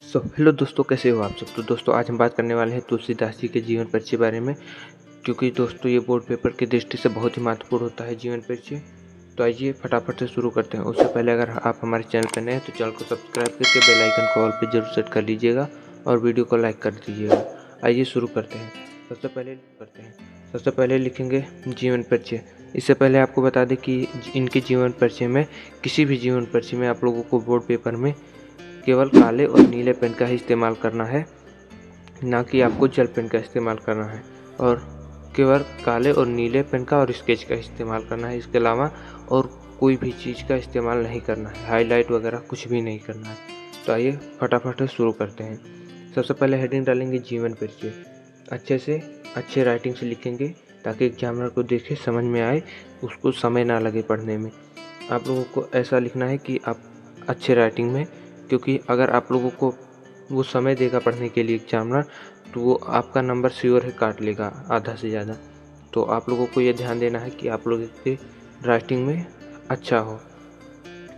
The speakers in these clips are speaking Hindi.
हेलो दोस्तों, कैसे हो आप सब। तो दोस्तों आज हम बात करने वाले हैं तुलसीदास जी के जीवन परिचय के बारे में, क्योंकि दोस्तों ये बोर्ड पेपर की दृष्टि से बहुत ही महत्वपूर्ण होता है जीवन परिचय। तो आइए फटाफट से शुरू करते हैं। उससे पहले अगर आप हमारे चैनल पर नए हैं तो चैनल को सब्सक्राइब करके बेल आइकन को ऑल पे जरूर सेट कर लीजिएगा और वीडियो को लाइक कर दीजिएगा। आइए शुरू करते हैं। सबसे पहले लिखेंगे जीवन परिचय। इससे पहले आपको बता दें कि इनके जीवन परिचय में, किसी भी जीवन परिचय में आप लोगों को बोर्ड पेपर में केवल काले और नीले पेन का ही इस्तेमाल करना है, ना कि आपको जेल पेन का इस्तेमाल करना है। और केवल काले और नीले पेन का और स्केच का इस्तेमाल करना है। इसके अलावा और कोई भी चीज़ का इस्तेमाल नहीं करना है, हाईलाइट वगैरह कुछ भी नहीं करना है। तो आइए फटाफट से शुरू करते हैं। सबसे पहले हेडिंग डालेंगे जीवन परिचय। अच्छे राइटिंग से लिखेंगे ताकि एग्जामिनर को देखे, समझ में आए, उसको समय ना लगे पढ़ने में। आप लोगों को ऐसा लिखना है कि आप अच्छे राइटिंग में, क्योंकि अगर आप लोगों को वो समय देगा पढ़ने के लिए एग्जामिनर, तो वो आपका नंबर श्योर है काट लेगा आधा से ज़्यादा। तो आप लोगों को ये ध्यान देना है कि आप लोगों के राइटिंग में अच्छा हो,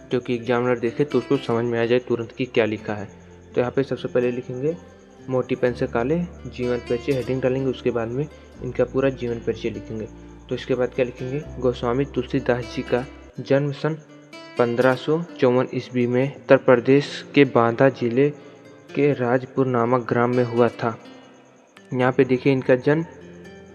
क्योंकि एग्जामिनर देखे तो उसको समझ में आ जाए तुरंत कि क्या लिखा है। तो यहाँ पे सबसे पहले लिखेंगे मोटी पेन से काले जीवन परिचय, हेडिंग डालेंगे। उसके बाद में इनका पूरा जीवन परिचय लिखेंगे। तो इसके बाद क्या लिखेंगे, गोस्वामी तुलसीदास जी का जन्म सन 1554 ईस्वी में उत्तर प्रदेश के बांदा जिले के राजपुर नामक ग्राम में हुआ था। यहाँ पे देखिए इनका जन्म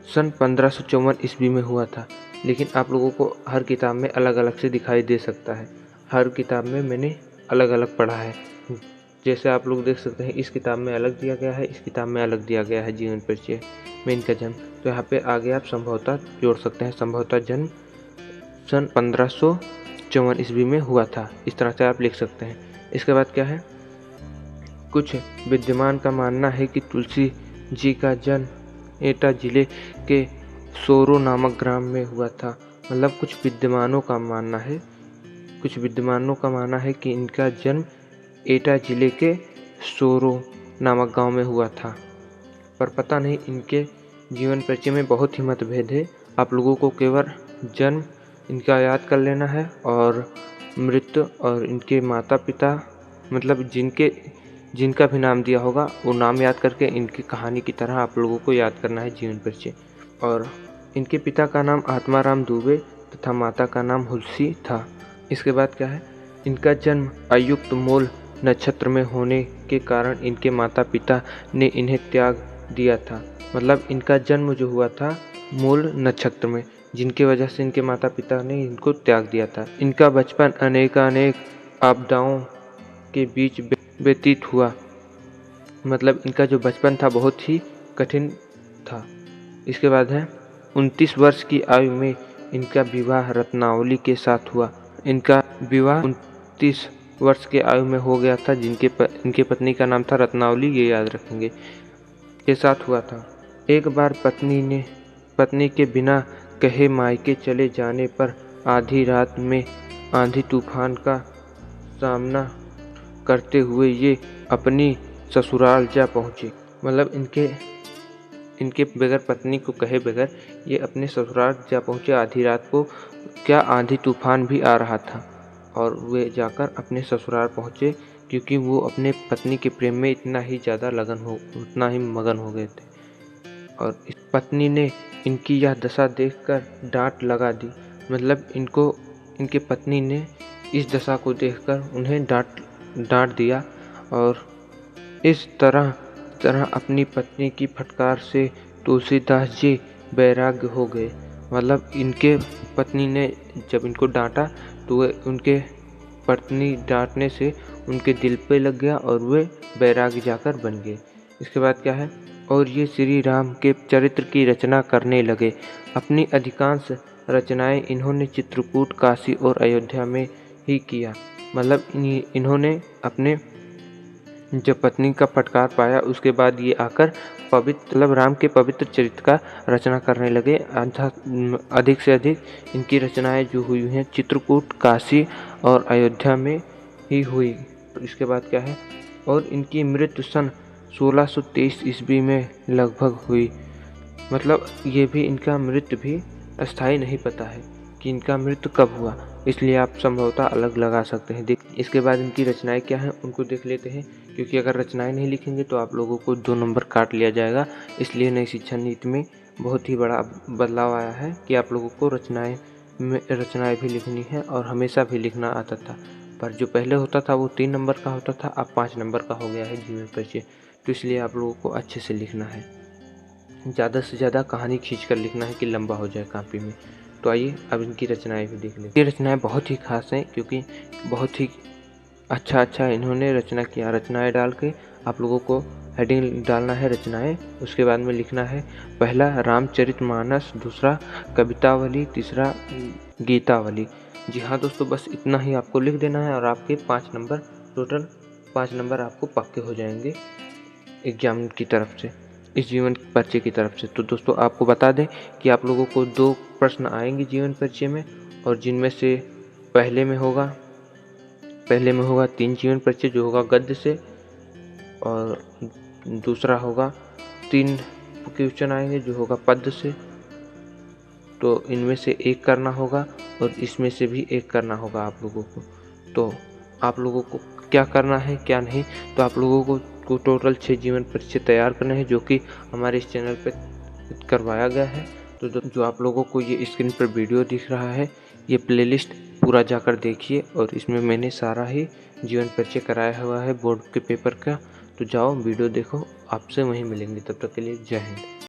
सन 1554 ईस्वी में हुआ था, लेकिन आप लोगों को हर किताब में अलग अलग से दिखाई दे सकता है। हर किताब में मैंने अलग अलग पढ़ा है। जैसे आप लोग देख सकते हैं, इस किताब में अलग दिया गया है, इस किताब में अलग दिया गया है जीवन परिचय में इनका जन्म। तो यहाँ पे आगे आप संभवतः जोड़ सकते हैं, संभवतः जन्म सन 1554 ईस्वी में हुआ था। इस तरह से आप लिख सकते हैं। इसके बाद क्या है, कुछ विद्वान का मानना है कि तुलसी जी का जन्म एटा जिले के सोरो नामक ग्राम में हुआ था। मतलब कुछ विद्वानों का मानना है कि इनका जन्म एटा जिले के सोरो नामक गांव में हुआ था, पर पता नहीं। इनके जीवन परिचय में बहुत ही मतभेद है। आप लोगों को केवल जन्म इनका याद कर लेना है और मृत्यु और इनके माता पिता, मतलब जिनका भी नाम दिया होगा वो नाम याद करके इनकी कहानी की तरह आप लोगों को याद करना है जीवन परिचय। और इनके पिता का नाम आत्माराम दुबे तथा माता का नाम हुलसी था। इसके बाद क्या है, इनका जन्म अयुक्त मूल नक्षत्र में होने के कारण इनके माता पिता ने इन्हें त्याग दिया था। मतलब इनका जन्म जो हुआ था मूल नक्षत्र में, जिनकी वजह से इनके माता पिता ने इनको त्याग दिया था। इनका बचपन अनेक आपदाओं के बीच व्यतीत हुआ। मतलब इनका जो बचपन था बहुत ही कठिन था। इसके बाद है 29 वर्ष की आयु में इनका विवाह रत्नावली के साथ हुआ। इनका विवाह 29 वर्ष के आयु में हो गया था, इनके पत्नी का नाम था रत्नावली, ये याद रखेंगे, के साथ हुआ था। एक बार पत्नी के बिना कहे मायके चले जाने पर आधी रात में आंधी तूफान का सामना करते हुए ये अपनी ससुराल जा पहुँचे। मतलब इनके बगैर, पत्नी को कहे बगैर ये अपने ससुराल जा पहुँचे आधी रात को। क्या आंधी तूफान भी आ रहा था और वे जाकर अपने ससुराल पहुँचे, क्योंकि वो अपने पत्नी के प्रेम में उतना ही मगन हो गए थे। और इस पत्नी ने इनकी यह दशा देखकर डांट लगा दी। मतलब इनके पत्नी ने इस दशा को देखकर उन्हें डांट दिया और इस तरह अपनी पत्नी की फटकार से तुलसीदास जी वैराग्य हो गए। मतलब इनके पत्नी ने जब इनको डांटा तो उनके पत्नी डांटने से उनके दिल पे लग गया और वे वैराग्य जाकर बन गए। इसके बाद क्या है, और ये श्री राम के चरित्र की रचना करने लगे। अपनी अधिकांश रचनाएं इन्होंने चित्रकूट, काशी और अयोध्या में ही किया। मतलब इन्होंने अपने जब पत्नी का फटकार पाया उसके बाद ये आकर मतलब राम के पवित्र चरित्र का रचना करने लगे। अधिक से अधिक इनकी रचनाएं जो हुई हैं चित्रकूट, काशी और अयोध्या में ही हुई। इसके बाद क्या है, और इनकी मृत्यु सन 1623 ईस्वी में लगभग हुई। मतलब ये भी, इनका मृत्यु भी अस्थायी नहीं पता है कि इनका मृत्यु कब हुआ। इसलिए आप संभवतः अलग लगा सकते हैं। इसके बाद इनकी रचनाएँ क्या हैं उनको देख लेते हैं, क्योंकि अगर रचनाएँ नहीं लिखेंगे तो आप लोगों को 2 नंबर काट लिया जाएगा। इसलिए नई शिक्षा नीति में बहुत ही बड़ा बदलाव आया है कि आप लोगों को रचनाएँ भी लिखनी है और हमेशा भी लिखना आता था। पर जो पहले होता था वो 3 नंबर का होता था, अब 5 नंबर का हो गया है जीवन परिचय। तो इसलिए आप लोगों को अच्छे से लिखना है, ज़्यादा से ज़्यादा कहानी खींच कर लिखना है कि लंबा हो जाए कापी में। तो आइए अब इनकी रचनाएँ भी देख लेते हैं। ये रचनाएँ बहुत ही ख़ास हैं, क्योंकि बहुत ही अच्छा इन्होंने रचना किया। रचनाएँ डाल के आप लोगों को हेडिंग डालना है रचनाएँ, उसके बाद में लिखना है पहला रामचरितमानस, दूसरा कवितावली, तीसरा गीतावली। जी हाँ दोस्तों, बस इतना ही आपको लिख देना है और आपके 5 नंबर, टोटल 5 नंबर आपको पक्के हो जाएंगे एग्जाम की तरफ से, इस जीवन परिचय की तरफ से। तो दोस्तों आपको बता दें कि आप लोगों को 2 प्रश्न आएंगे जीवन परिचय में, और जिनमें से पहले में होगा 3 जीवन परिचय जो होगा गद्य से, और दूसरा होगा 3 क्वेश्चन आएंगे जो होगा पद्य से। तो इनमें से एक करना होगा और इसमें से भी एक करना होगा आप लोगों को। तो आप लोगों को क्या करना है क्या नहीं, तो आप लोगों को टोटल 6 जीवन परिचय तैयार करने हैं, जो कि हमारे इस चैनल पे करवाया गया है। तो जो आप लोगों को ये स्क्रीन पर वीडियो दिख रहा है, ये प्लेलिस्ट पूरा जाकर देखिए, और इसमें मैंने सारा ही जीवन परिचय कराया हुआ है बोर्ड के पेपर का। तो जाओ वीडियो देखो, आपसे वहीं मिलेंगे, तब तक के लिए जय हिंद।